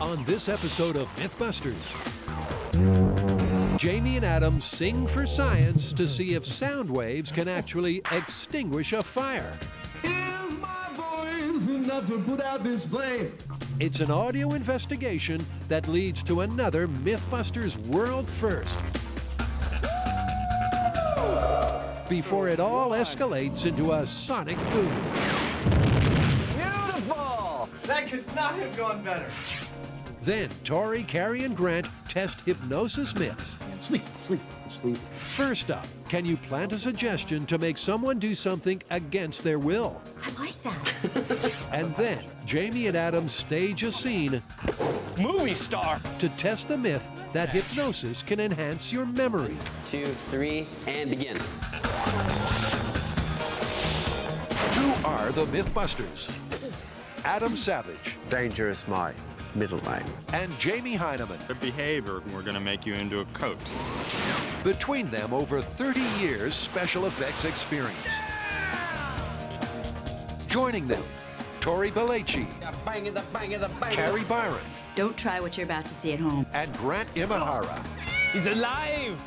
On this episode of MythBusters, Jamie and Adam sing for science to see if sound waves can actually extinguish a fire. Is my voice enough to put out this flame? It's an audio investigation that leads to another MythBusters world first. Before it all escalates into a sonic boom. Beautiful! That could not have gone better. Then Tori, Carrie, and Grant test hypnosis myths. Sleep. First up, can you plant a suggestion to make someone do something against their will? I like that. And then Jamie and Adam stage a scene Movie star! to test the myth that hypnosis can enhance your memory. 2, 3, and begin. Who are the MythBusters? Adam Savage Danger is my middle name. and Jamie Heineman. The behavior, we're going to make you into a coat. Between them, over 30 years special effects experience. Joining them, Tori Belleci, Carrie Byron, Don't try what you're about to see at home. and Grant Imahara. He's alive!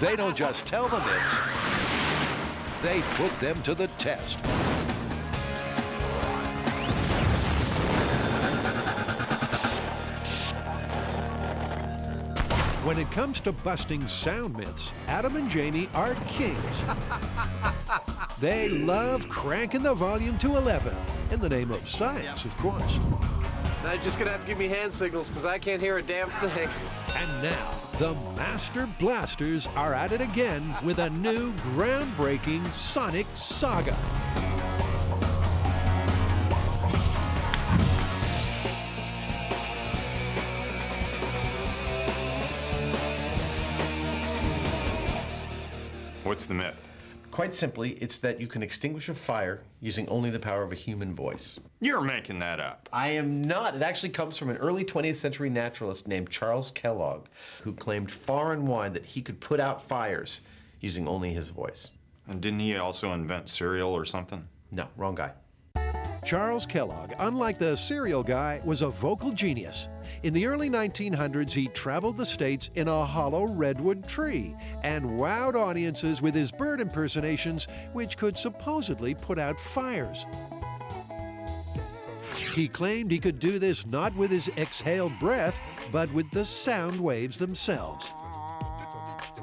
They don't just tell the myths, they put them to the test. When it comes to busting sound myths, Adam and Jamie are kings. They love cranking the volume to 11, in the name of science, of course. Now you're just gonna have to give me hand signals because I can't hear a damn thing. And now, the Master Blasters are at it again with a new groundbreaking sonic saga. What's the myth? Quite simply, it's that you can extinguish a fire using only the power of a human voice. You're making that up. I am not. It actually comes from an early 20th century naturalist named Charles Kellogg, who claimed far and wide that he could put out fires using only his voice. And didn't he also invent cereal or something? No, wrong guy. Charles Kellogg, unlike the cereal guy, was a vocal genius. In the early 1900s, he traveled the states in a hollow redwood tree and wowed audiences with his bird impersonations, which could supposedly put out fires. He claimed he could do this not with his exhaled breath, but with the sound waves themselves.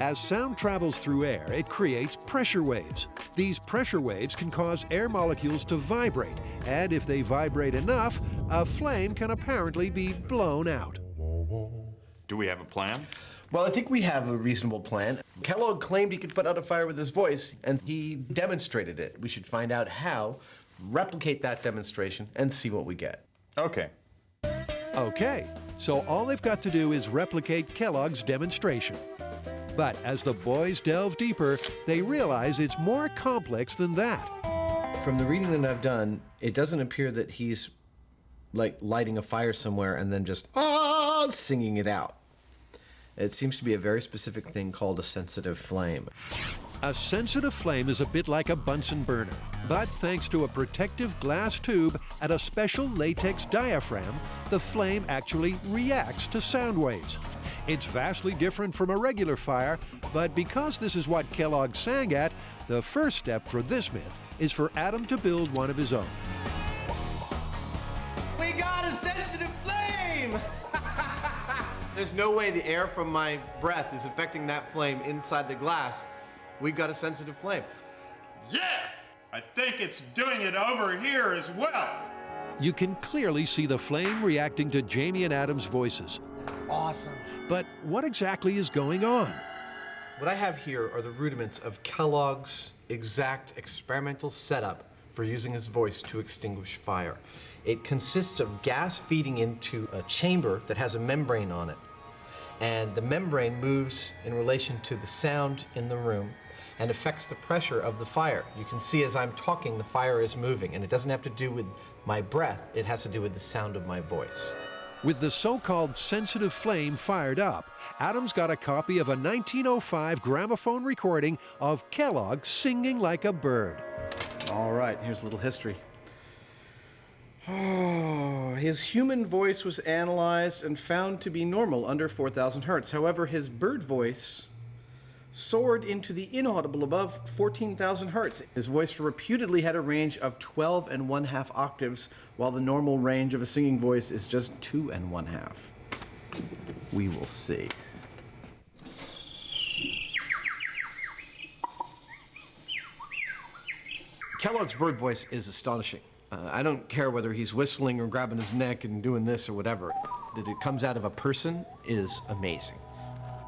As sound travels through air, it creates pressure waves. These pressure waves can cause air molecules to vibrate, and if they vibrate enough, a flame can apparently be blown out. Do we have a plan? Well, I think we have a reasonable plan. Kellogg claimed he could put out a fire with his voice, and he demonstrated it. We should find out how, replicate that demonstration, and see what we get. Okay. Okay, so all they've got to do is replicate Kellogg's demonstration. But as the boys delve deeper, they realize it's more complex than that. From the reading that I've done, it doesn't appear that he's like lighting a fire somewhere and then just singing it out. It seems to be a very specific thing called a sensitive flame. A sensitive flame is a bit like a Bunsen burner, but thanks to a protective glass tube and a special latex diaphragm, the flame actually reacts to sound waves. It's vastly different from a regular fire, but because this is what Kellogg sang at, the first step for this myth is for Adam to build one of his own. We got a sensitive flame! There's no way the air from my breath is affecting that flame inside the glass. We've got a sensitive flame. Yeah! I think it's doing it over here as well. You can clearly see the flame reacting to Jamie and Adam's voices. Awesome. But what exactly is going on? What I have here are the rudiments of Kellogg's exact experimental setup for using his voice to extinguish fire. It consists of gas feeding into a chamber that has a membrane on it. And the membrane moves in relation to the sound in the room and affects the pressure of the fire. You can see as I'm talking, the fire is moving, and it doesn't have to do with my breath, it has to do with the sound of my voice. With the so-called sensitive flame fired up, Adam's got a copy of a 1905 gramophone recording of Kellogg singing like a bird. All right, here's a little history. Oh, his human voice was analyzed and found to be normal under 4,000 hertz. However, his bird voice soared into the inaudible above 14,000 hertz. His voice reputedly had a range of 12 1/2 octaves, while the normal range of a singing voice is just 2 1/2. We will see. Kellogg's bird voice is astonishing. I don't care whether he's whistling or grabbing his neck and doing this or whatever. That it comes out of a person is amazing.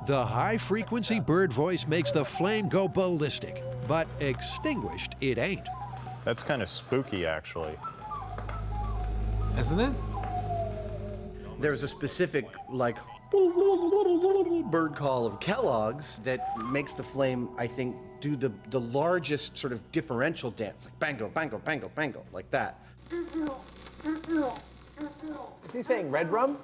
The high-frequency bird voice makes the flame go ballistic, but extinguished it ain't. That's kind of spooky, actually. Isn't it? There's a specific, like, bird call of Kellogg's that makes the flame, I think, do the largest sort of differential dance, like bango, bango, bango, bango, like that. Is he saying red rum?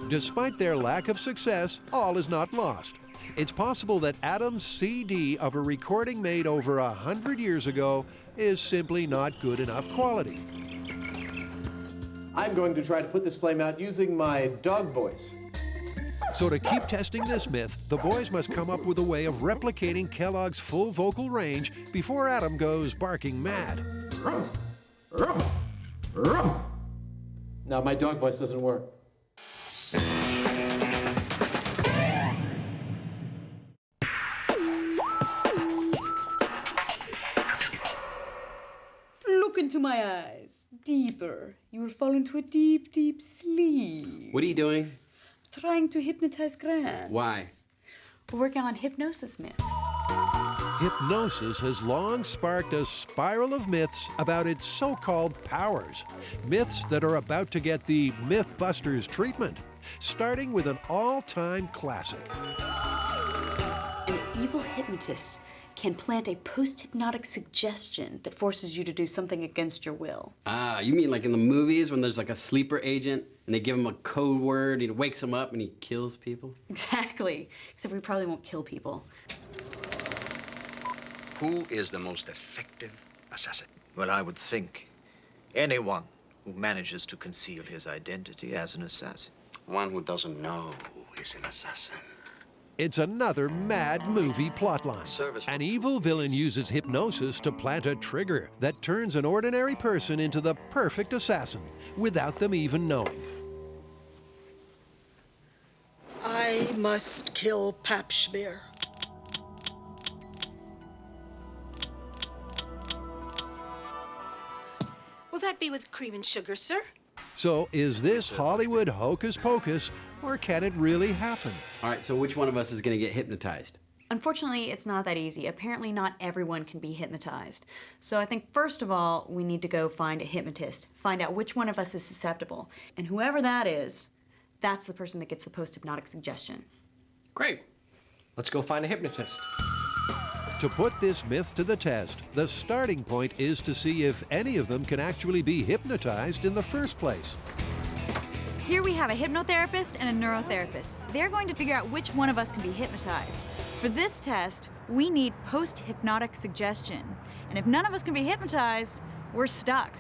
Despite their lack of success, all is not lost. It's possible that Adam's CD of a recording made over 100 years ago is simply not good enough quality. I'm going to try to put this flame out using my dog voice. So to keep testing this myth, the boys must come up with a way of replicating Kellogg's full vocal range before Adam goes barking mad. No, my dog voice doesn't work. Look into my eyes. Deeper. You will fall into a deep, deep sleep. What are you doing? Trying to hypnotize Grant. Why? We're working on hypnosis myths. Hypnosis has long sparked a spiral of myths about its so-called powers. Myths that are about to get the MythBusters treatment, starting with an all-time classic. An evil hypnotist can plant a post-hypnotic suggestion that forces you to do something against your will. Ah, you mean like in the movies when there's like a sleeper agent and they give him a code word, he wakes him up and he kills people? Exactly. Except we probably won't kill people. Who is the most effective assassin? Well, I would think anyone who manages to conceal his identity as an assassin. One who doesn't know he's an assassin. It's another mad movie plotline. An evil villain uses hypnosis to plant a trigger that turns an ordinary person into the perfect assassin without them even knowing. I must kill Pap Schmier. Will that be with cream and sugar, sir? So is this Hollywood hocus pocus, or can it really happen? All right, so which one of us is going to get hypnotized? Unfortunately, it's not that easy. Apparently, not everyone can be hypnotized. So I think, first of all, we need to go find a hypnotist, find out which one of us is susceptible. And whoever that is, that's the person that gets the post-hypnotic suggestion. Great. Let's go find a hypnotist. To put this myth to the test, the starting point is to see if any of them can actually be hypnotized in the first place. Here we have a hypnotherapist and a neurotherapist. They're going to figure out which one of us can be hypnotized. For this test, we need post-hypnotic suggestion. And if none of us can be hypnotized, we're stuck.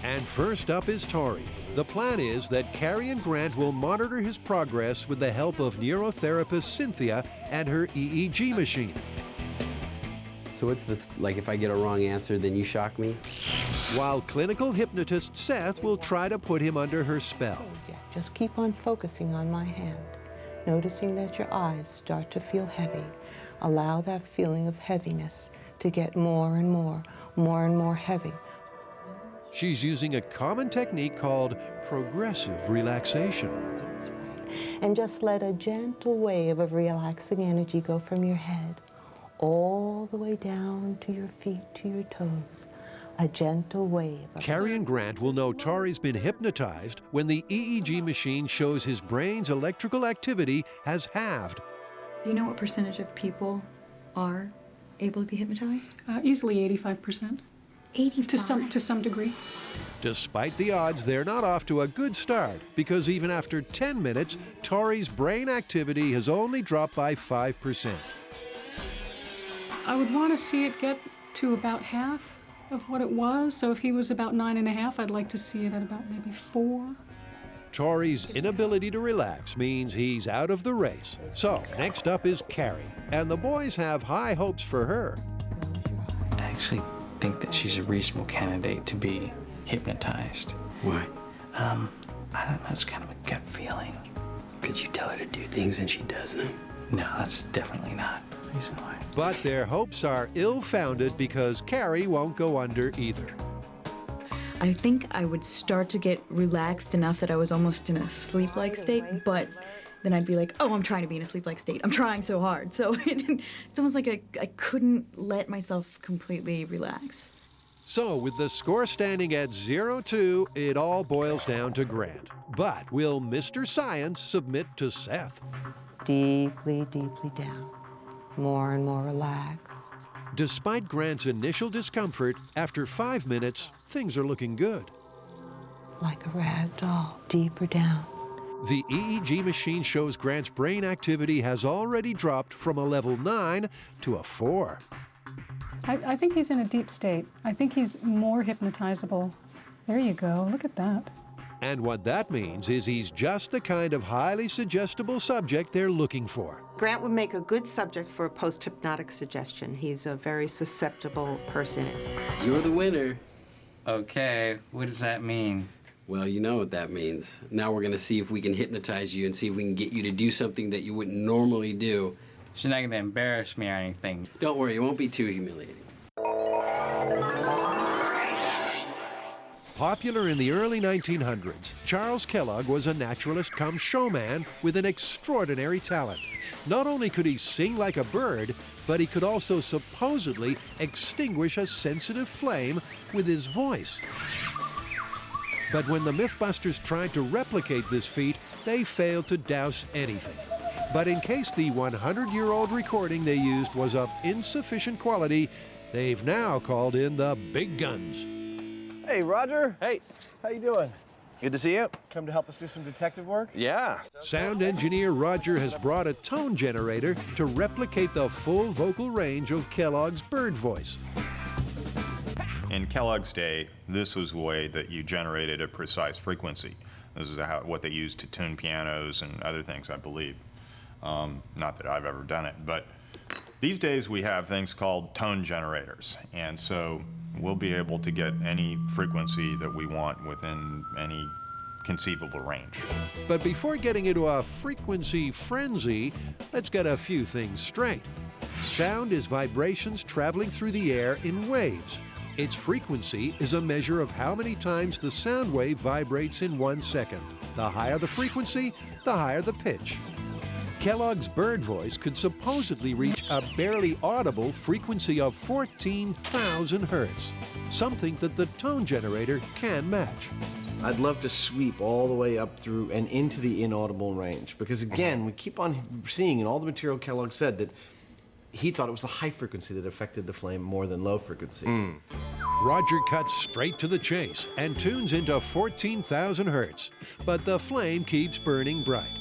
And first up is Tori. The plan is that Carrie and Grant will monitor his progress with the help of neurotherapist Cynthia and her EEG machine. So what's this, like if I get a wrong answer, then you shock me? While clinical hypnotist Seth will try to put him under her spell. Just keep on focusing on my hand, noticing that your eyes start to feel heavy. Allow that feeling of heaviness to get more and more heavy. She's using a common technique called progressive relaxation. That's right. And just let a gentle wave of relaxing energy go from your head all the way down to your feet, to your toes. A gentle wave. Carrie and Grant will know Tori's been hypnotized when the EEG machine shows his brain's electrical activity has halved. Do you know what percentage of people are able to be hypnotized? Easily 85%. 85? To some degree. Despite the odds, they're not off to a good start because even after 10 minutes, Tori's brain activity has only dropped by 5%. I would want to see it get to about half. of what it was. So if he was about 9.5, I'd like to see it at about maybe 4. Tori's inability to relax means he's out of the race. So next up is Carrie, and the boys have high hopes for her. I actually think that she's a reasonable candidate to be hypnotized. Why? I don't know, it's kind of a gut feeling. Could you tell her to do things and she does them? No, that's definitely not the reason why. But their hopes are ill-founded because Carrie won't go under either. I think I would start to get relaxed enough that I was almost in a sleep-like state, but then I'd be like, oh, I'm trying to be in a sleep-like state. I'm trying so hard. So it's almost like I couldn't let myself completely relax. So with the score standing at 0-2, it all boils down to Grant. But will Mr. Science submit to Seth? Deeply, deeply down. More and more relaxed. Despite Grant's initial discomfort, after 5 minutes, things are looking good. Like a rag doll, deeper down. The EEG machine shows Grant's brain activity has already dropped from a level 9 to a 4. I think he's in a deep state. I think he's more hypnotizable. There you go. Look at that. And what that means is he's just the kind of highly suggestible subject they're looking for. Grant would make a good subject for a post-hypnotic suggestion. He's a very susceptible person. You're the winner. Okay, what does that mean? Well, you know what that means. Now we're gonna see if we can hypnotize you and see if we can get you to do something that you wouldn't normally do. She's not gonna embarrass me or anything. Don't worry, it won't be too humiliating. Popular in the early 1900s, Charles Kellogg was a naturalist come showman with an extraordinary talent. Not only could he sing like a bird, but he could also supposedly extinguish a sensitive flame with his voice. But when the MythBusters tried to replicate this feat, they failed to douse anything. But in case the 100-year-old recording they used was of insufficient quality, they've now called in the big guns. Hey, Roger. Hey. How you doing? Good to see you. Come to help us do some detective work? Yeah. Sound engineer Roger has brought a tone generator to replicate the full vocal range of Kellogg's bird voice. In Kellogg's day, this was the way that you generated a precise frequency. This is what they used to tune pianos and other things, I believe. Not that I've ever done it, but these days we have things called tone generators, and so we'll be able to get any frequency that we want within any conceivable range. But before getting into a frequency frenzy, let's get a few things straight. Sound is vibrations traveling through the air in waves. Its frequency is a measure of how many times the sound wave vibrates in 1 second. The higher the frequency, the higher the pitch. Kellogg's bird voice could supposedly reach a barely audible frequency of 14,000 hertz, something that the tone generator can match. I'd love to sweep all the way up through and into the inaudible range, because again, we keep on seeing in all the material Kellogg said that he thought it was the high frequency that affected the flame more than low frequency. Roger cuts straight to the chase and tunes into 14,000 hertz, but the flame keeps burning bright.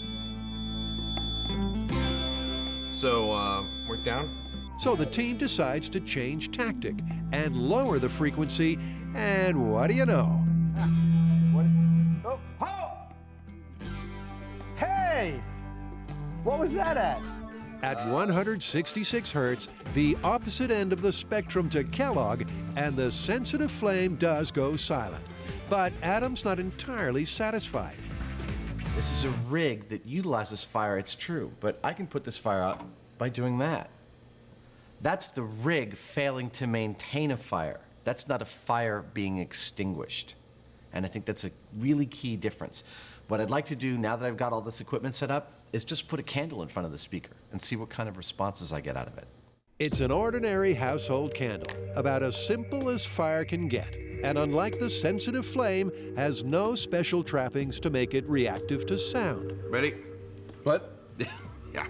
So, we're down? So the team decides to change tactic and lower the frequency, and what do you know? Hey! What was that at? At 166 hertz, the opposite end of the spectrum to Kellogg, and the sensitive flame does go silent. But Adam's not entirely satisfied. This is a rig that utilizes fire, it's true, but I can put this fire out by doing that. That's the rig failing to maintain a fire. That's not a fire being extinguished. And I think that's a really key difference. What I'd like to do now that I've got all this equipment set up is just put a candle in front of the speaker and see what kind of responses I get out of it. It's an ordinary household candle, about as simple as fire can get, and unlike the sensitive flame, has no special trappings to make it reactive to sound. Ready? What? Yeah.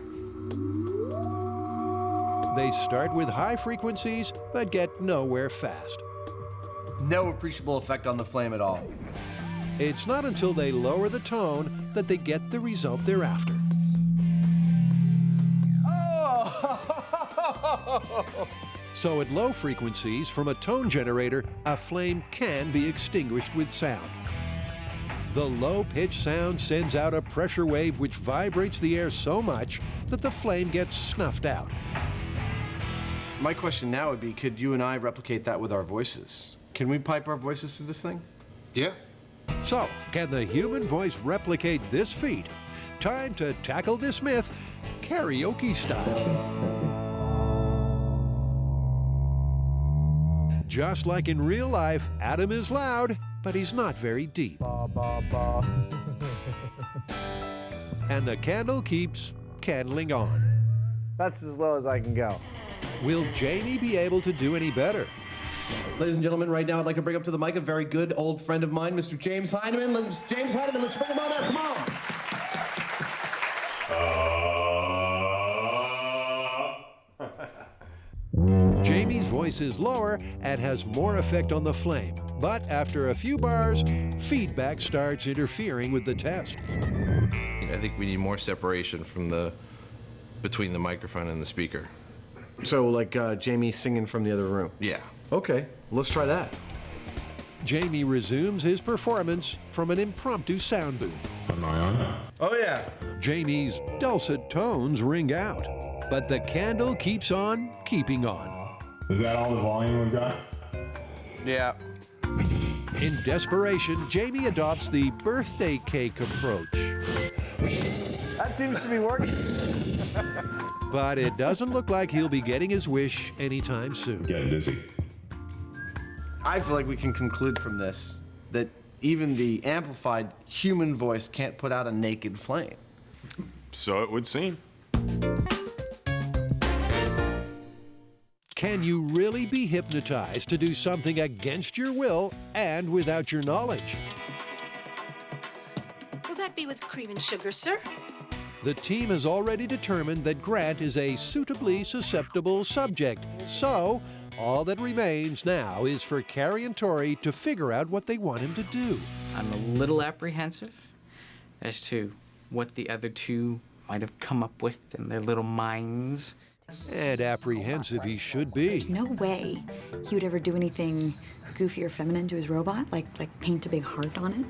They start with high frequencies, but get nowhere fast. No appreciable effect on the flame at all. It's not until they lower the tone that they get the result they're after. So at low frequencies from a tone generator, a flame can be extinguished with sound. The low-pitched sound sends out a pressure wave which vibrates the air so much that the flame gets snuffed out. My question now would be, could you and I replicate that with our voices? Can we pipe our voices through this thing? Yeah. So, can the human voice replicate this feat? Time to tackle this myth karaoke style. Just like in real life, Adam is loud, but he's not very deep. And the candle keeps candling on. That's as low as I can go. Will Jamie be able to do any better? Ladies and gentlemen, right now I'd like to bring up to the mic a very good old friend of mine, Mr. James Heineman. Let's bring him on up. Come on. Jamie's voice is lower and has more effect on the flame. But after a few bars, feedback starts interfering with the test. I think we need more separation from between the microphone and the speaker. So like Jamie singing from the other room? Yeah. Okay, let's try that. Jamie resumes his performance from an impromptu sound booth. Am I on? Oh yeah. Jamie's dulcet tones ring out, but the candle keeps on keeping on. Is that all the volume we've got? Yeah. In desperation, Jamie adopts the birthday cake approach. That seems to be working. But it doesn't look like he'll be getting his wish anytime soon. Getting dizzy. I feel like we can conclude from this that even the amplified human voice can't put out a naked flame. So it would seem. Can you really be hypnotized to do something against your will and without your knowledge? Will that be with cream and sugar, sir? The team has already determined that Grant is a suitably susceptible subject. So, all that remains now is for Carrie and Tori to figure out what they want him to do. I'm a little apprehensive as to what the other two might have come up with in their little minds. And apprehensive he should be. There's no way he would ever do anything goofy or feminine to his robot, like paint a big heart on it.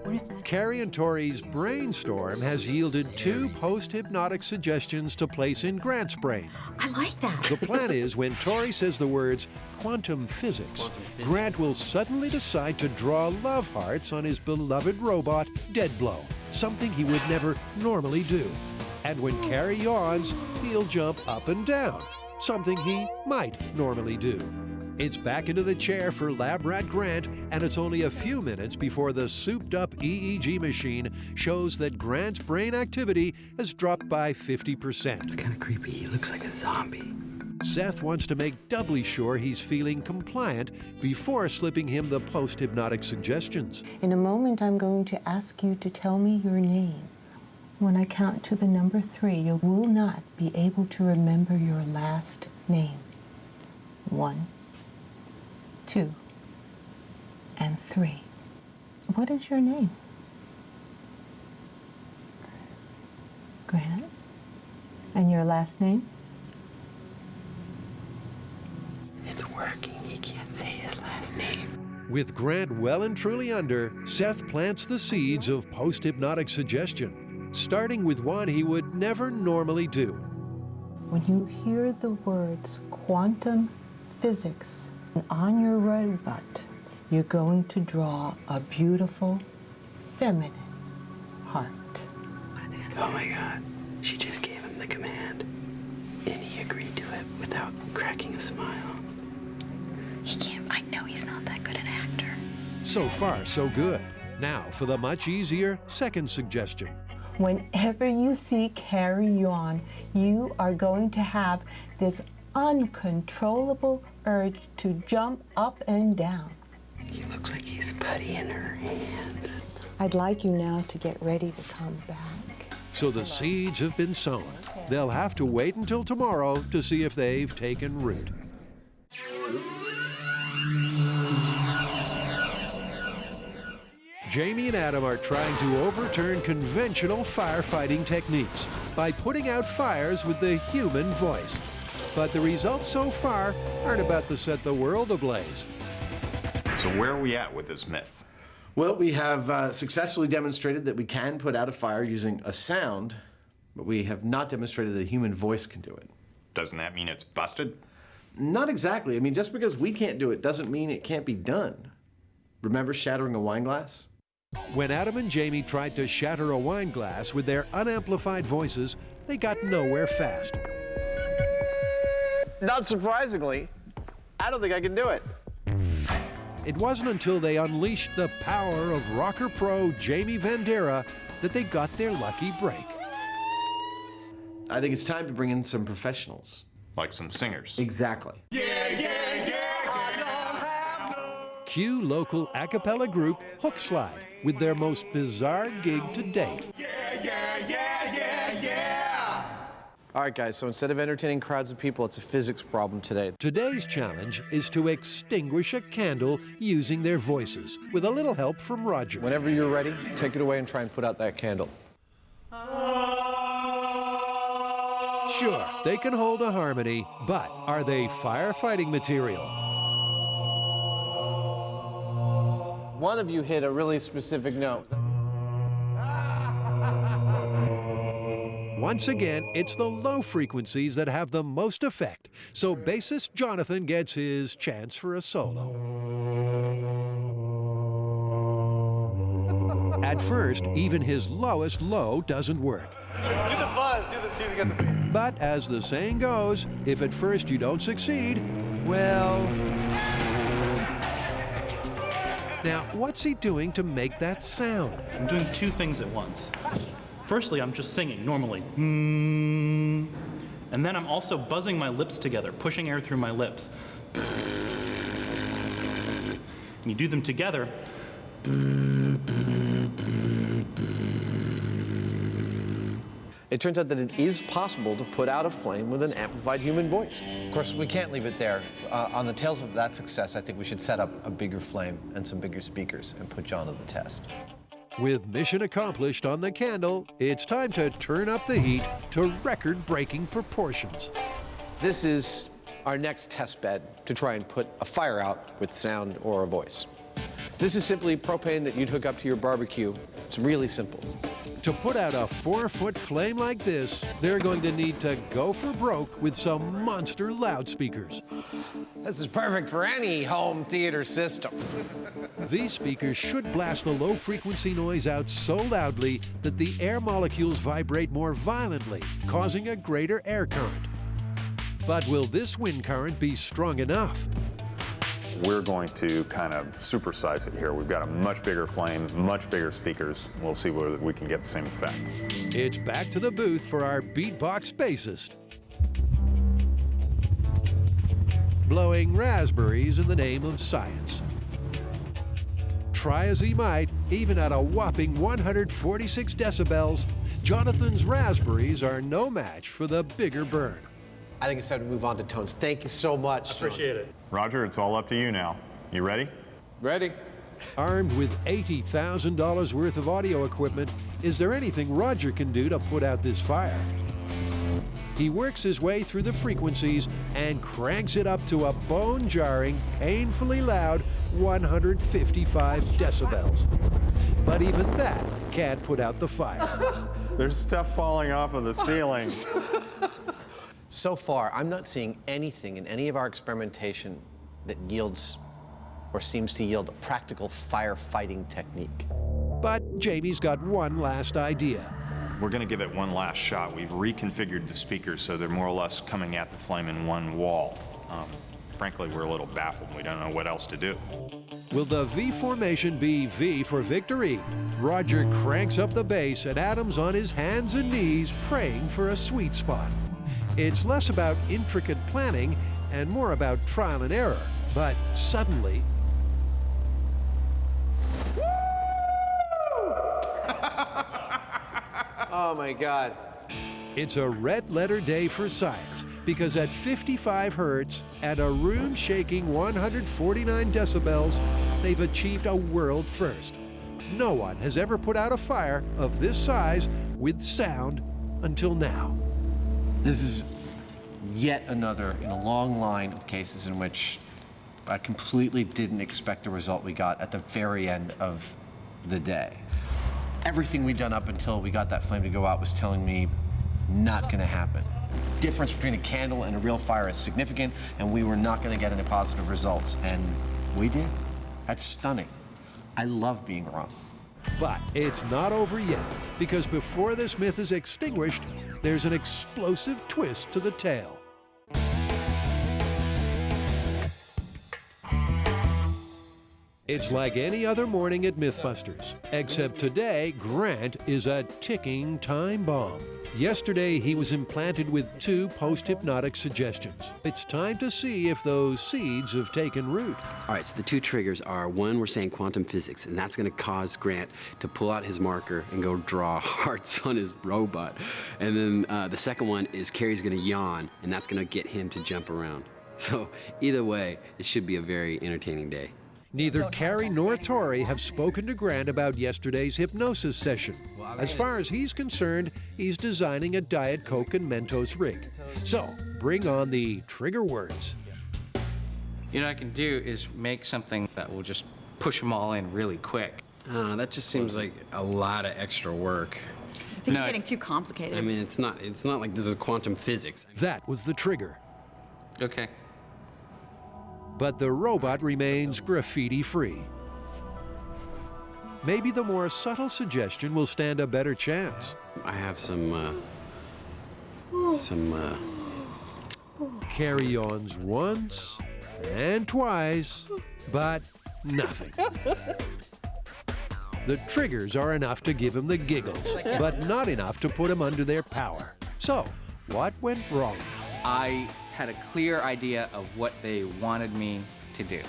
What if that... Carrie and Tori's brainstorm has yielded 2 post-hypnotic suggestions to place in Grant's brain. I like that. The plan is when Tori says the words quantum physics, Grant will suddenly decide to draw love hearts on his beloved robot, Deadblow, something he would never normally do. And when Carrie yawns, he'll jump up and down, something he might normally do. It's back into the chair for Lab Rat Grant, and it's only a few minutes before the souped-up EEG machine shows that Grant's brain activity has dropped by 50%. It's kind of creepy. He looks like a zombie. Seth wants to make doubly sure he's feeling compliant before slipping him the post-hypnotic suggestions. In a moment, I'm going to ask you to tell me your name. When I count to the number 3, you will not be able to remember your last name. 1, 2, and 3. What is your name? Grant? And your last name? It's working. He can't say his last name. With Grant well and truly under, Seth plants the seeds of post-hypnotic suggestion, starting with one he would never normally do. When you hear the words quantum physics on your robot, you're going to draw a beautiful, feminine heart. Oh my God. She just gave him the command, and he agreed to it without cracking a smile. He can't. I know he's not that good an actor. So far, so good. Now for the much easier second suggestion. Whenever you see Carrie yawn, you are going to have this uncontrollable urge to jump up and down. He looks like he's putty in her hands. I'd like you now to get ready to come back. So the seeds have been sown. They'll have to wait until tomorrow to see if they've taken root. Jamie and Adam are trying to overturn conventional firefighting techniques by putting out fires with the human voice. But the results so far aren't about to set the world ablaze. So where are we at with this myth? Well, we have successfully demonstrated that we can put out a fire using a sound, but we have not demonstrated that a human voice can do it. Doesn't that mean it's busted? Not exactly. I mean, just because we can't do it doesn't mean it can't be done. Remember shattering a wine glass? When Adam and Jamie tried to shatter a wine glass with their unamplified voices, they got nowhere fast. Not surprisingly, I don't think I can do it. It wasn't until they unleashed the power of rocker pro Jamie Vandera that they got their lucky break. I think it's time to bring in some professionals. Like some singers. Exactly. Cue local a cappella group Hookslide with their most bizarre gig to date. All right, guys, so instead of entertaining crowds of people, it's a physics problem today. Today's challenge is to extinguish a candle using their voices, with a little help from Roger. Whenever you're ready, take it away and try and put out that candle. Sure, they can hold a harmony, but are they firefighting material? One of you hit a really specific note. Once again, it's the low frequencies that have the most effect, so bassist Jonathan gets his chance for a solo. At first, even his lowest low doesn't work. Do the buzz, see if you get the beat. But as the saying goes, if at first you don't succeed, well... Now, what's he doing to make that sound? I'm doing two things at once. Firstly, I'm just singing normally. And then I'm also buzzing my lips together, pushing air through my lips. And you do them together. It turns out that it is possible to put out a flame with an amplified human voice. Of course, we can't leave it there. On the tails of that success, I think we should set up a bigger flame and some bigger speakers and put John to the test. With mission accomplished on the candle, it's time to turn up the heat to record-breaking proportions. This is our next test bed to try and put a fire out with sound or a voice. This is simply propane that you'd hook up to your barbecue. It's really simple. To put out a 4-foot flame like this, they're going to need to go for broke with some monster loudspeakers. This is perfect for any home theater system. These speakers should blast the low-frequency noise out so loudly that the air molecules vibrate more violently, causing a greater air current. But will this wind current be strong enough? We're going to kind of supersize it here. We've got a much bigger flame, much bigger speakers. We'll see whether we can get the same effect. It's back to the booth for our beatbox bassist. Blowing raspberries in the name of science. Try as he might, even at a whopping 146 decibels, Jonathan's raspberries are no match for the bigger burn. I think it's time to move on to tones. Thank you so much. Appreciate it. Roger, it's all up to you now. You ready? Ready. Armed with $80,000 worth of audio equipment, is there anything Roger can do to put out this fire? He works his way through the frequencies and cranks it up to a bone-jarring, painfully loud 155 decibels. But even that can't put out the fire. There's stuff falling off of the ceiling. So far, I'm not seeing anything in any of our experimentation that yields or seems to yield a practical firefighting technique. But Jamie's got one last idea. We're going to give it one last shot. We've reconfigured the speakers so they're more or less coming at the flame in one wall. Frankly, we're a little baffled. We don't know what else to do. Will the V formation be V for victory? Roger cranks up the bass and Adam's on his hands and knees praying for a sweet spot. It's less about intricate planning and more about trial and error. But suddenly... Oh my God. It's a red-letter day for science, because at 55 hertz and a room-shaking 149 decibels, they've achieved a world first. No one has ever put out a fire of this size with sound until now. This is yet another in a long line of cases in which I completely didn't expect the result we got at the very end of the day. Everything we'd done up until we got that flame to go out was telling me not going to happen. Difference between a candle and a real fire is significant, and we were not going to get any positive results, and we did. That's stunning. I love being wrong. But it's not over yet, because before this myth is extinguished, there's an explosive twist to the tale. It's like any other morning at MythBusters, except today, Grant is a ticking time bomb. Yesterday, he was implanted with 2 post-hypnotic suggestions. It's time to see if those seeds have taken root. All right, so the 2 triggers are, one, we're saying quantum physics, and that's going to cause Grant to pull out his marker and go draw hearts on his robot. And then the second one is Carrie's going to yawn, and that's going to get him to jump around. So either way, it should be a very entertaining day. Neither Carrie nor Tori have spoken to Grant about yesterday's hypnosis session. As far as he's concerned, he's designing a Diet Coke and Mentos rig. So, bring on the trigger words. You know what I can do is make something that will just push them all in really quick. I don't know, that just seems like a lot of extra work. I think you're getting too complicated. I mean, it's not like this is quantum physics. That was the trigger. Okay. But the robot remains graffiti-free. Maybe the more subtle suggestion will stand a better chance. I have some carry-ons once and twice, but nothing. The triggers are enough to give him the giggles, but not enough to put him under their power. So, what went wrong? I had a clear idea of what they wanted me to do.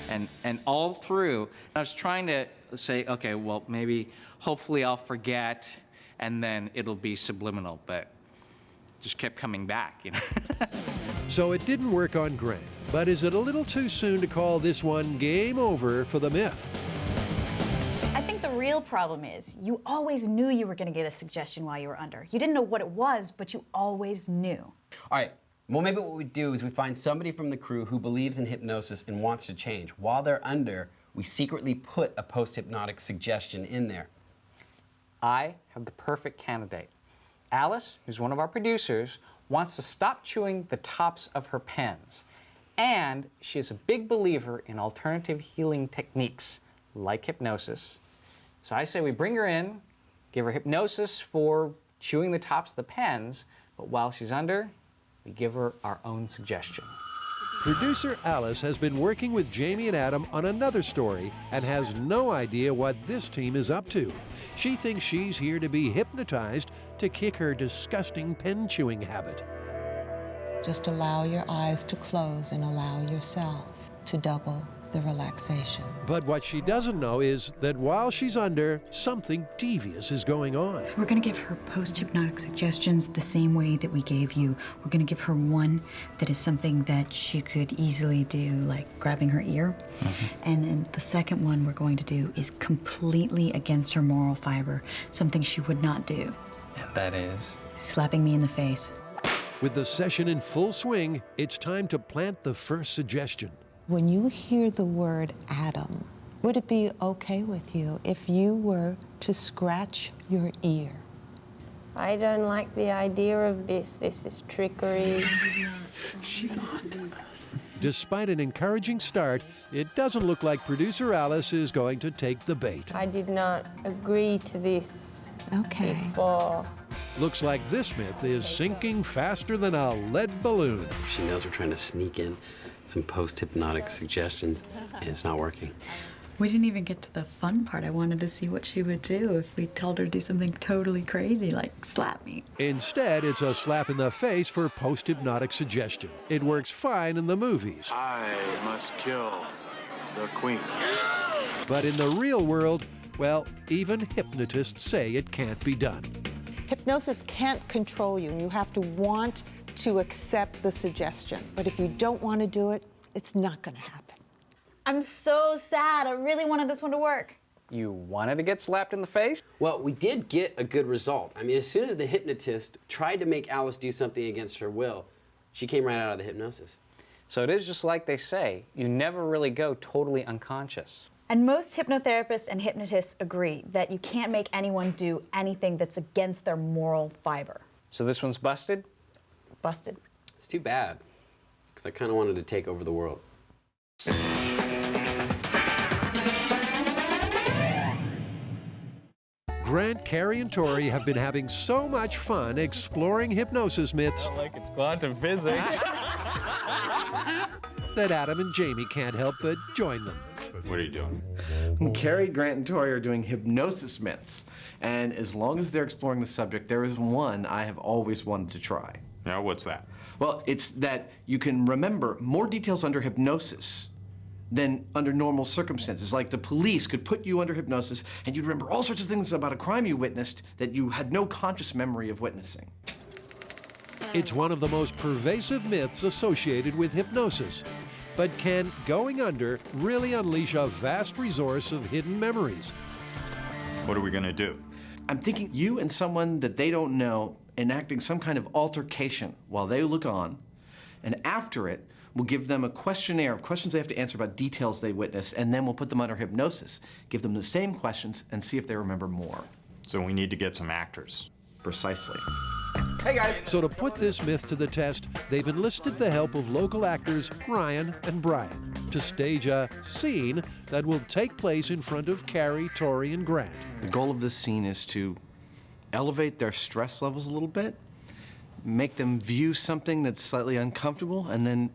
And all through, I was trying to say, okay, well, maybe, hopefully I'll forget, and then it'll be subliminal, but it just kept coming back, you know? So it didn't work on Grant, but is it a little too soon to call this one game over for the myth? I think the real problem is you always knew you were going to get a suggestion while you were under. You didn't know what it was, but you always knew. All right. Well, maybe what we do is we find somebody from the crew who believes in hypnosis and wants to change. While they're under, we secretly put a post-hypnotic suggestion in there. I have the perfect candidate. Alice, who's one of our producers, wants to stop chewing the tops of her pens. And she is a big believer in alternative healing techniques, like hypnosis. So I say we bring her in, give her hypnosis for chewing the tops of the pens, but while she's under, we give her our own suggestion. Producer Alice has been working with Jamie and Adam on another story and has no idea what this team is up to. She thinks she's here to be hypnotized to kick her disgusting pen-chewing habit. Just allow your eyes to close and allow yourself to double the relaxation. But what she doesn't know is that while she's under, something devious is going on. So we're going to give her post-hypnotic suggestions the same way that we gave you. We're going to give her one that is something that she could easily do, like grabbing her ear. And then the second one we're going to do is completely against her moral fiber, something she would not do. And that is? Slapping me in the face. With the session in full swing, it's time to plant the first suggestion. When you hear the word Adam, would it be okay with you if you were to scratch your ear? I don't like the idea of this. This is trickery. She's on. Despite an encouraging start, it doesn't look like producer Alice is going to take the bait. I did not agree to this before. Looks like this myth is sinking faster than a lead balloon. She knows we're trying to sneak in some post-hypnotic suggestions, and it's not working. We didn't even get to the fun part. I wanted to see what she would do if we told her to do something totally crazy, like slap me. Instead, it's a slap in the face for post-hypnotic suggestion. It works fine in the movies. I must kill the queen. But in the real world, well, even hypnotists say it can't be done. Hypnosis can't control you. You have to want to accept the suggestion. But if you don't want to do it, it's not going to happen. I'm so sad. I really wanted this one to work. You wanted to get slapped in the face? Well, we did get a good result. I mean, as soon as the hypnotist tried to make Alice do something against her will, She came right out of the hypnosis. So it is just like they say, you never really go totally unconscious. And most hypnotherapists and hypnotists agree that you can't make anyone do anything that's against their moral fiber. So this one's busted? Busted. It's too bad, because I kind of wanted to take over the world. Grant, Carrie, and Tori have been having so much fun exploring hypnosis myths Like it's quantum physics. that Adam and Jamie can't help but join them. What are you doing? Carrie, Grant, and Tori are doing hypnosis myths. And as long as they're exploring the subject, there is one I have always wanted to try. Now, what's that? Well, it's that you can remember more details under hypnosis than under normal circumstances. Like the police could put you under hypnosis and you'd remember all sorts of things about a crime you witnessed that you had no conscious memory of witnessing. It's one of the most pervasive myths associated with hypnosis. But can going under really unleash a vast resource of hidden memories? What are we going to do? I'm thinking you and someone that they don't know enacting some kind of altercation while they look on, and after it, we'll give them a questionnaire of questions they have to answer about details they witnessed, and then we'll put them under hypnosis, give them the same questions, and see if they remember more. So we need to get some actors. Precisely. Hey, guys. So to put this myth to the test, they've enlisted the help of local actors Ryan and Brian to stage a scene that will take place in front of Carrie, Tori, and Grant. The goal of this scene is to elevate their stress levels a little bit, make them view something that's slightly uncomfortable, and then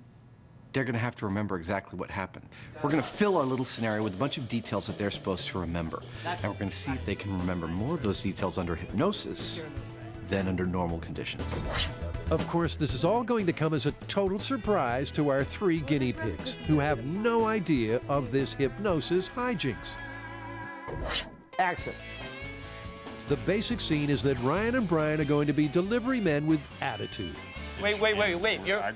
they're going to have to remember exactly what happened. We're going to fill our little scenario with a bunch of details that they're supposed to remember. And we're going to see if they can remember more of those details under hypnosis than under normal conditions. Of course, this is all going to come as a total surprise to our 3 guinea pigs, who have no idea of this hypnosis hijinks. Action. The basic scene is that Ryan and Brian are going to be delivery men with attitude, Wait. You're a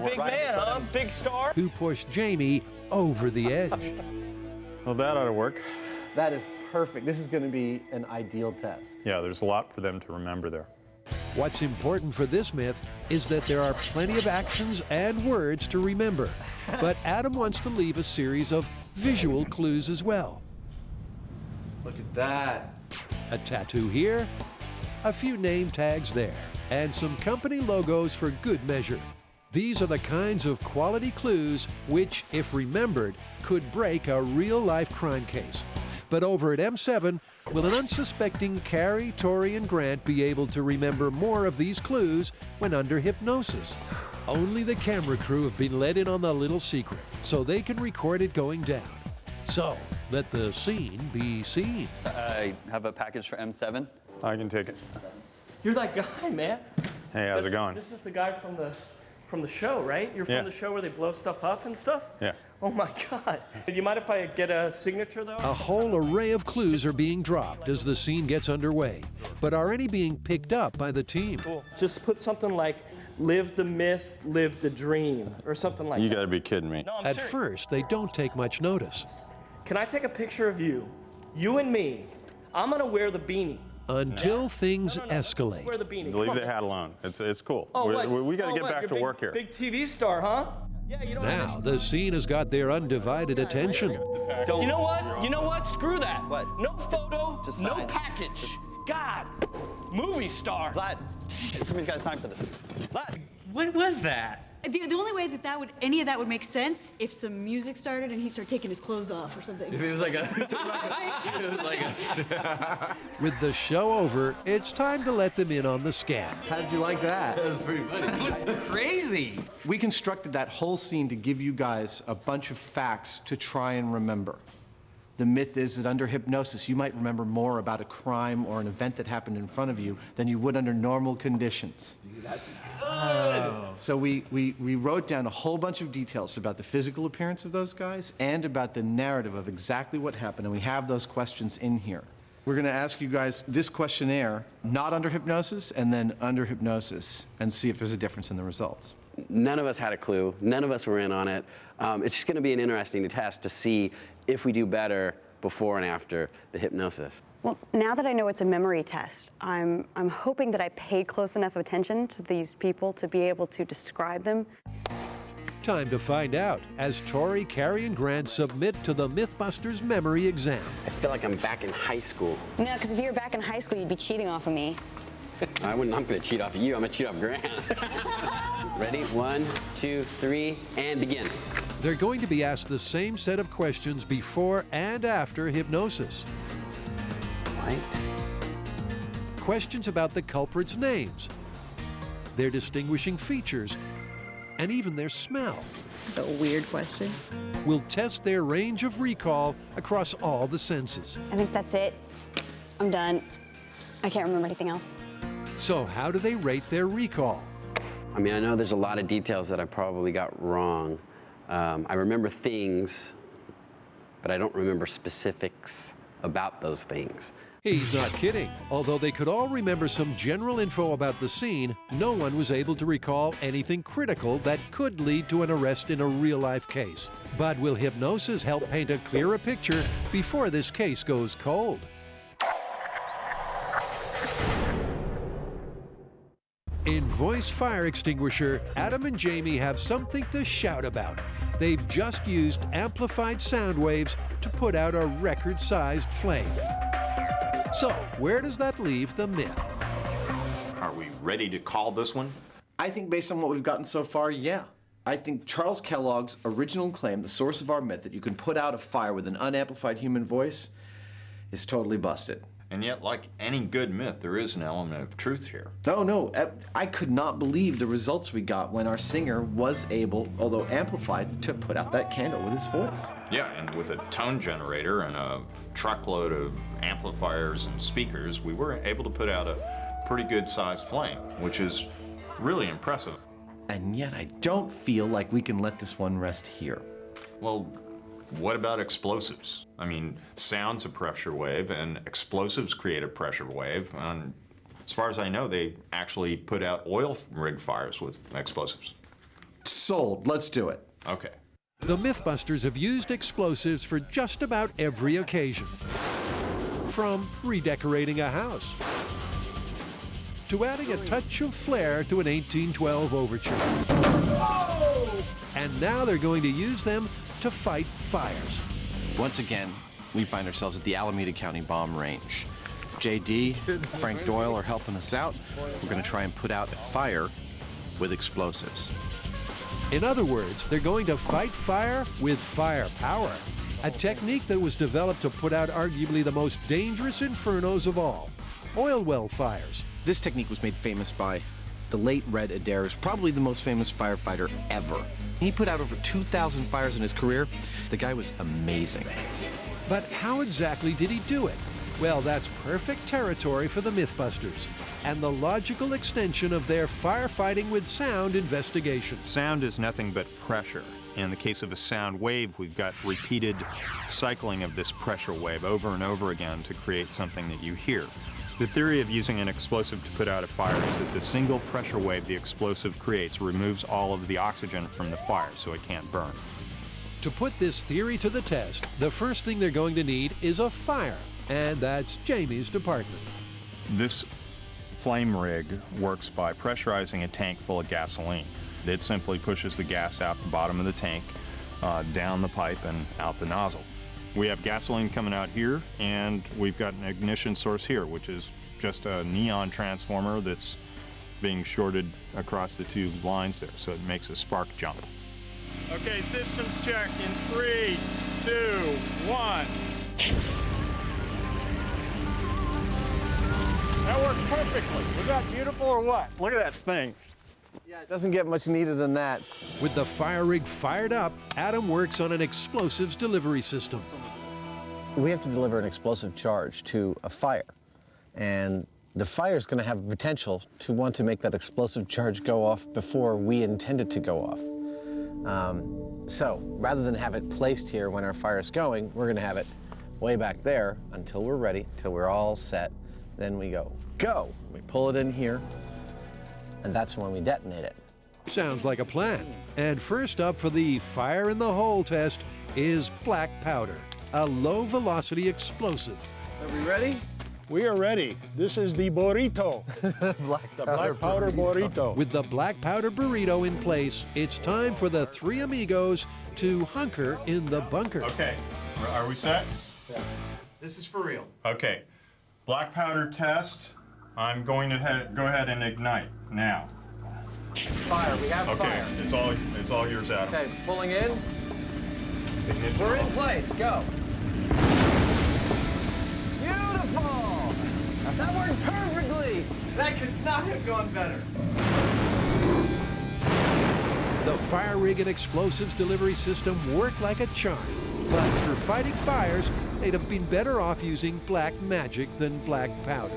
big man, huh? Big star? who push Jamie over the edge. Well, that ought to work. That is perfect. This is going to be an ideal test. Yeah, there's a lot for them to remember there. What's important for this myth is that there are plenty of actions and words to remember, but Adam wants to leave a series of visual clues as well. Look at that. A tattoo here, a few name tags there, and some company logos for good measure. These are the kinds of quality clues which, if remembered, could break a real-life crime case. But over at M7, will an unsuspecting Carrie, Tori, and Grant be able to remember more of these clues when under hypnosis? Only the camera crew have been let in on the little secret, so they can record it going down. So, let the scene be seen. I have a package for M7. I can take it. You're that guy, man. Hey, how's it going? This is the guy from the show, right? You're from the show where they blow stuff up and stuff? Yeah. Oh my God. Do you mind if I get a signature though? A whole array of clues are being dropped as the scene gets underway, but are any being picked up by the team? Cool. Just put something like, live the myth, live the dream, or something like that. You gotta be kidding me. No, I'm At serious. first, they don't take much notice. Can I take a picture of you and me? I'm gonna wear the beanie. Until things escalate. Wear the beanie. Leave the hat alone. It's cool. Oh, what? We gotta get What? back You're to work here. Big TV star, huh? Yeah, you don't Now, the scene has got their undivided attention. You know what? You know what? Screw that. What? No photo, Just no sign. package. God, movie star. Vlad, somebody's got time for this. Vlad. When was that? The only way that any of that would make sense if some music started and he started taking his clothes off or something. If it was like a... With the show over, it's time to let them in on the scam. How did you like that? That was pretty funny. It was crazy. We constructed that whole scene to give you guys a bunch of facts to try and remember. The myth is that under hypnosis, you might remember more about a crime or an event that happened in front of you than you would under normal conditions. That's So we wrote down a whole bunch of details about the physical appearance of those guys and about the narrative of exactly what happened, and we have those questions in here. We're going to ask you guys this questionnaire, not under hypnosis, and then under hypnosis, and see if there's a difference in the results. None of us had a clue. None of us were in on it. It's just going to be an interesting test to see if we do better before and after the hypnosis. Well, now that I know it's a memory test, I'm hoping that I paid close enough attention to these people to be able to describe them. Time to find out as Tori, Carrie, and Grant submit to the MythBusters memory exam. I feel like I'm back in high school. No, because if you were back in high school, you'd be cheating off of me. I'm going to cheat off of you. I'm going to cheat off Grant. Ready? 1, 2, 3, and begin. They're going to be asked the same set of questions before and after hypnosis. Right. Questions about the culprits' names, their distinguishing features, and even their smell. That's a weird question. We'll test their range of recall across all the senses. I think that's it. I'm done. I can't remember anything else. So how do they rate their recall? I mean, I know there's a lot of details that I probably got wrong. I remember things, but I don't remember specifics about those things. He's not kidding. Although they could all remember some general info about the scene, no one was able to recall anything critical that could lead to an arrest in a real-life case. But will hypnosis help paint a clearer picture before this case goes cold? In Voice Fire Extinguisher, Adam and Jamie have something to shout about. They've just used amplified sound waves to put out a record-sized flame. So, where does that leave the myth? Are we ready to call this one? I think based on what we've gotten so far, yeah. I think Charles Kellogg's original claim, the source of our myth, that you can put out a fire with an unamplified human voice, is totally busted. And yet, like any good myth, there is an element of truth here. No, I could not believe the results we got when our singer was able, although amplified, to put out that candle with his voice. Yeah, and with a tone generator and a truckload of amplifiers and speakers, we were able to put out a pretty good-sized flame, which is really impressive. And yet I don't feel like we can let this one rest here. Well, what about explosives? I mean, sound's a pressure wave, and explosives create a pressure wave. And as far as I know, they actually put out oil rig fires with explosives. Sold. Let's do it. Okay. The MythBusters have used explosives for just about every occasion. From redecorating a house to adding a touch of flair to an 1812 overture. And now they're going to use them to fight fires. Once again, we find ourselves at the Alameda County Bomb Range. JD, Frank Doyle are helping us out. We're going to try and put out a fire with explosives. In other words, they're going to fight fire with firepower, a technique that was developed to put out arguably the most dangerous infernos of all, oil well fires. This technique was made famous by the late Red Adair, probably the most famous firefighter ever. He put out over 2,000 fires in his career. The guy was amazing. But how exactly did he do it? Well, that's perfect territory for the MythBusters and the logical extension of their firefighting with sound investigation. Sound is nothing but pressure. In the case of a sound wave, we've got repeated cycling of this pressure wave over and over again to create something that you hear. The theory of using an explosive to put out a fire is that the single pressure wave the explosive creates removes all of the oxygen from the fire so it can't burn. To put this theory to the test, the first thing they're going to need is a fire, and that's Jamie's department. This flame rig works by pressurizing a tank full of gasoline. It simply pushes the gas out the bottom of the tank, down the pipe and out the nozzle. We have gasoline coming out here, and we've got an ignition source here, which is just a neon transformer that's being shorted across the two lines there, so it makes a spark jump. Okay, systems check in 3, 2, 1. That worked perfectly. Was that beautiful or what? Look at that thing. Yeah, it doesn't get much neater than that. With the fire rig fired up, Adam works on an explosives delivery system. We have to deliver an explosive charge to a fire, and the fire is going to have a potential to want to make that explosive charge go off before we intend it to go off. So rather than have it placed here when our fire is going, we're going to have it way back there until we're ready, till we're all set. Then we go. We pull it in here, and that's when we detonate it. Sounds like a plan. And first up for the fire in the hole test is black powder. a low-velocity explosive. Are we ready? We are ready. This is the burrito. The black powder burrito. With the black powder burrito in place, it's time for the three amigos to hunker in the bunker. Okay, are we set? Yeah. This is for real. Okay, black powder test. I'm going to go ahead and ignite now. Fire, we have fire. Okay, it's all yours, Adam. Okay, pulling in. Ignition. We're in place, go. Beautiful! That worked perfectly! That could not have gone better. The fire rig and explosives delivery system worked like a charm. But for fighting fires, they'd have been better off using black magic than black powder.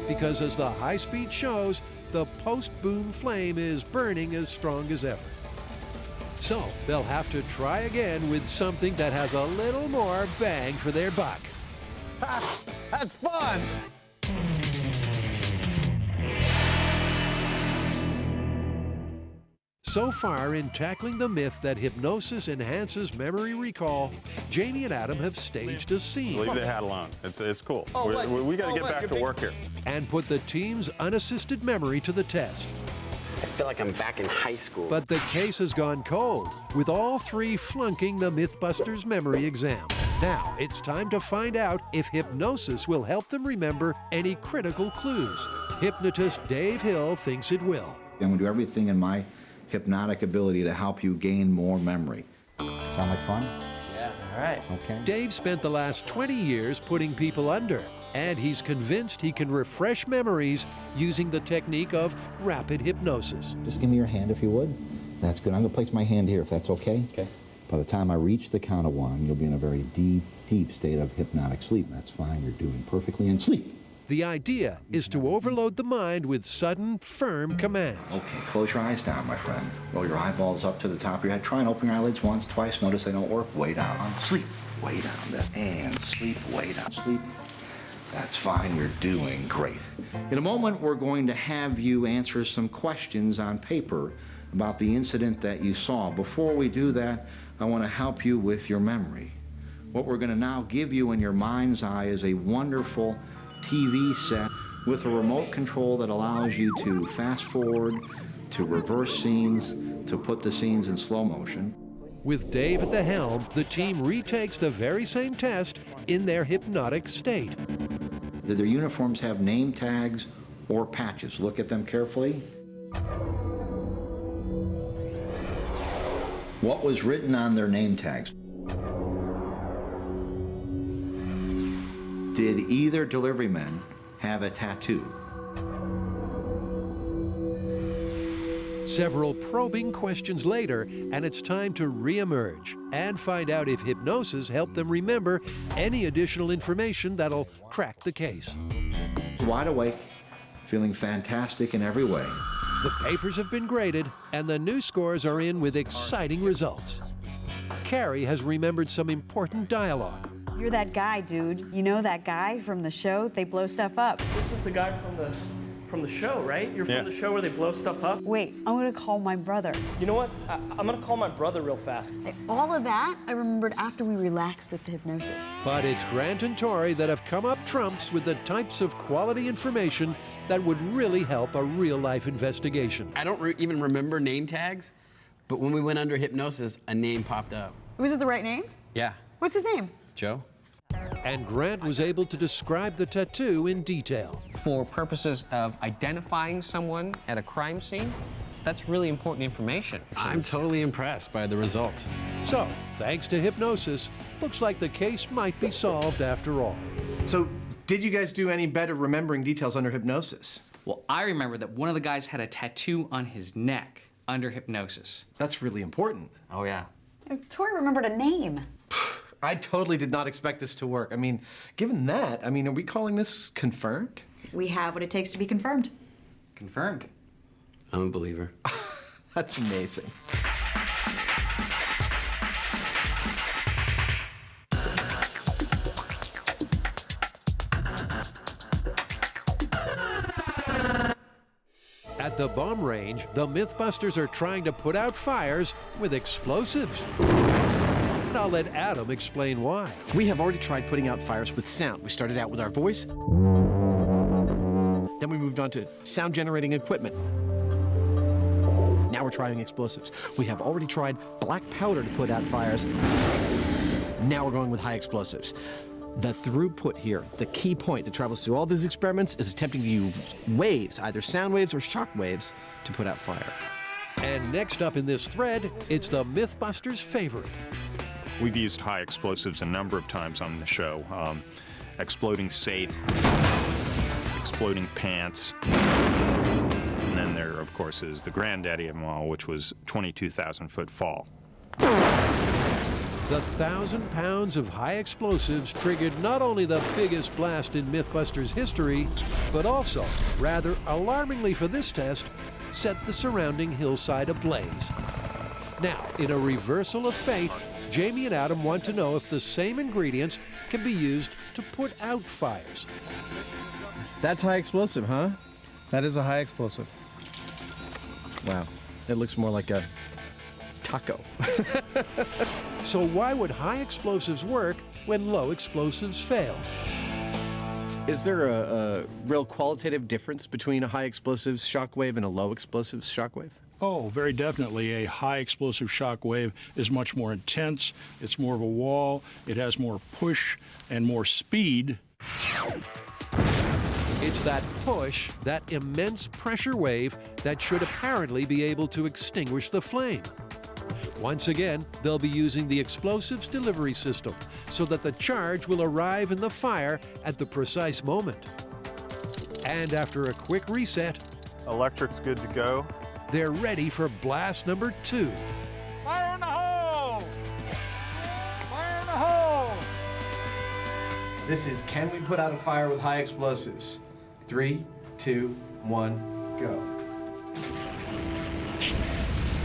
Because as the high speed shows, the post-boom flame is burning as strong as ever. So they'll have to try again with something that has a little more bang for their buck. Ha! That's fun! So far in tackling the myth that hypnosis enhances memory recall, Janie and Adam have staged a scene. Leave the hat alone. It's cool. We got to get back to work here. And put the team's unassisted memory to the test. I feel like I'm back in high school. But the case has gone cold, with all three flunking the MythBusters memory exam. Now, it's time to find out if hypnosis will help them remember any critical clues. Hypnotist Dave Hill thinks it will. I'm going to do everything in my hypnotic ability to help you gain more memory. Sound like fun? Yeah, all right. Okay. Dave spent the last 20 years putting people under, and he's convinced he can refresh memories using the technique of rapid hypnosis. Just give me your hand if you would. That's good. I'm going to place my hand here if that's okay. Okay. By the time I reach the count of 1, you'll be in a very deep, deep state of hypnotic sleep. That's fine. You're doing perfectly in sleep. The idea is to overload the mind with sudden, firm commands. Okay, close your eyes down, my friend. Roll your eyeballs up to the top of your head. Try and open your eyelids once, twice. Notice they don't work. Way down. Sleep. Way down. And sleep. Way down. Sleep. That's fine. You're doing great. In a moment, we're going to have you answer some questions on paper about the incident that you saw. Before we do that, I want to help you with your memory. What we're going to now give you in your mind's eye is a wonderful TV set with a remote control that allows you to fast forward, to reverse scenes, to put the scenes in slow motion. With Dave at the helm, the team retakes the very same test in their hypnotic state. Do their uniforms have name tags or patches? Look at them carefully. What was written on their name tags? Did either delivery man have a tattoo? Several probing questions later, and it's time to re-emerge and find out if hypnosis helped them remember any additional information that'll crack the case. Wide awake, feeling fantastic in every way. The papers have been graded, and the new scores are in with exciting results. Carrie has remembered some important dialogue. You're that guy, dude. You know that guy from the show? They blow stuff up. This is the guy from the show, right? You're from the show where they blow stuff up? Wait, I'm gonna call my brother. You know what? I'm gonna call my brother real fast. All of that I remembered after we relaxed with the hypnosis. But it's Grant and Tori that have come up trumps with the types of quality information that would really help a real-life investigation. I don't even remember name tags, but when we went under hypnosis, a name popped up. Was it the right name? Yeah. What's his name? Joe? And Grant was able to describe the tattoo in detail. For purposes of identifying someone at a crime scene, that's really important information. I'm totally impressed by the results. So, thanks to hypnosis, looks like the case might be solved after all. So, did you guys do any better remembering details under hypnosis? Well, I remember that one of the guys had a tattoo on his neck under hypnosis. That's really important. Oh, yeah. Tori remembered a name. I totally did not expect this to work. I mean, given that, are we calling this confirmed? We have what it takes to be confirmed. Confirmed. I'm a believer. That's amazing. At the bomb range, the MythBusters are trying to put out fires with explosives. A I'll let Adam explain why. We have already tried putting out fires with sound. We started out with our voice. Then we moved on to sound generating equipment. Now we're trying explosives. We have already tried black powder to put out fires. Now we're going with high explosives. The throughput here, the key point that travels through all these experiments, is attempting to use waves, either sound waves or shock waves, to put out fire. And next up in this thread, it's the MythBusters' favorite. We've used high explosives a number of times on the show. Exploding safe, exploding pants. And then there, of course, is the granddaddy of them all, which was 22,000-foot fall. The 1,000 pounds of high explosives triggered not only the biggest blast in MythBusters history, but also, rather alarmingly for this test, set the surrounding hillside ablaze. Now, in a reversal of fate, Jamie and Adam want to know if the same ingredients can be used to put out fires. That's high explosive, huh? That is a high explosive. Wow. It looks more like a taco. So why would high explosives work when low explosives fail? Is there a real qualitative difference between a high explosives shockwave and a low explosives shockwave? Oh, very definitely. A high explosive shock wave is much more intense. It's more of a wall. It has more push and more speed. It's that push, that immense pressure wave, that should apparently be able to extinguish the flame. Once again, they'll be using the explosives delivery system so that the charge will arrive in the fire at the precise moment. And after a quick reset, electric's good to go. They're ready for blast number 2. Fire in the hole! Fire in the hole! This is Can We Put Out a Fire with High Explosives? 3, 2, 1, go.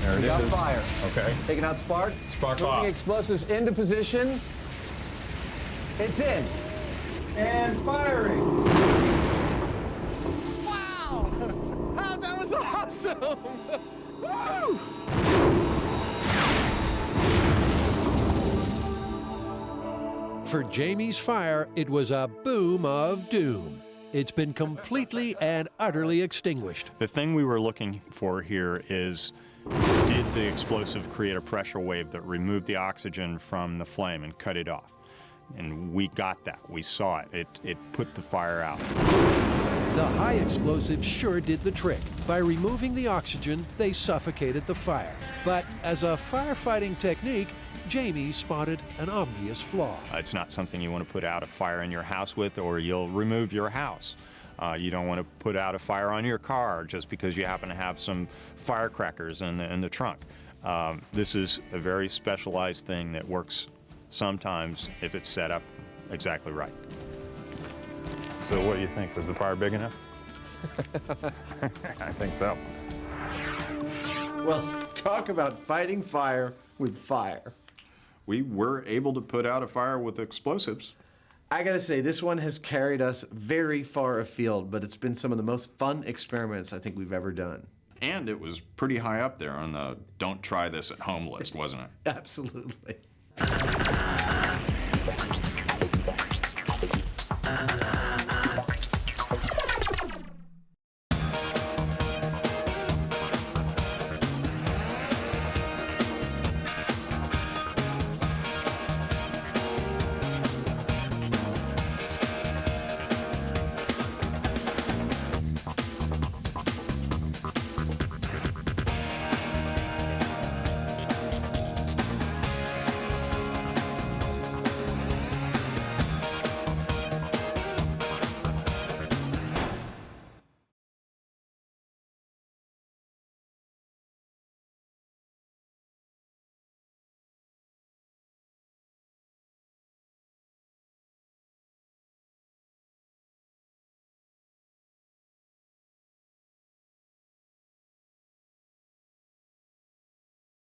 There We it got is. fire. Okay. Taking out spark. Spark Moving off. explosives into position. It's in. And firing. Wow! Oh, that was awesome! Woo! For Jamie's fire, it was a boom of doom. It's been completely and utterly extinguished. The thing we were looking for here is, did the explosive create a pressure wave that removed the oxygen from the flame and cut it off? And we got that. We saw it. It put the fire out. The high explosives sure did the trick. By removing the oxygen, they suffocated the fire. But as a firefighting technique, Jamie spotted an obvious flaw. It's not something you want to put out a fire in your house with, or you'll remove your house. You don't want to put out a fire on your car just because you happen to have some firecrackers in the trunk. This is a very specialized thing that works sometimes if it's set up exactly right. So what do you think? Was the fire big enough? I think so. Well, talk about fighting fire with fire. We were able to put out a fire with explosives. I gotta say, this one has carried us very far afield, but it's been some of the most fun experiments I think we've ever done. And it was pretty high up there on the don't try this at home list, wasn't it? Absolutely.